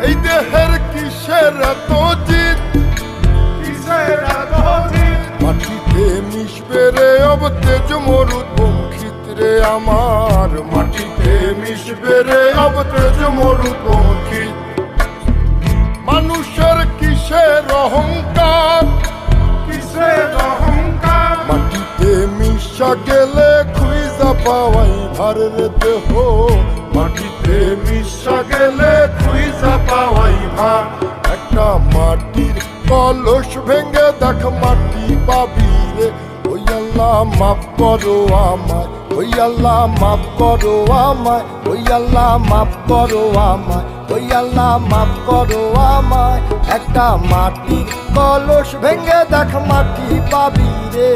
এই দেহের কিসের এত জিত, কিসের এত জিদ? মাটিতে মিশবে রে অবতেজ মরুদ বঙ্কিত রে আমার, মাটিতে মিশবে রে অবতেজ মরুদ বঙ্কিত। মানুষের কিসের অহংকার, কিসের অহংকার? মাটিতে মিশা গেলে খুঁজা পাওয়াই ভার রে দেহ, মাটিতে মিশা গেলে খুঁজা পাওয়াই ভার। একটা মাটির কলস ভেঙে দেখ মাটি পাবি রে, ওই আল্লাহ মাফ করো আমায়, ওই আল্লাহ মাফ করো আমায়, ওই আল্লাহ মাফ করো আমায়, ওই আল্লাহ মাফ করো আমায়। একটা মাটির কলস ভেঙে দেখ মাটি পাবি রে।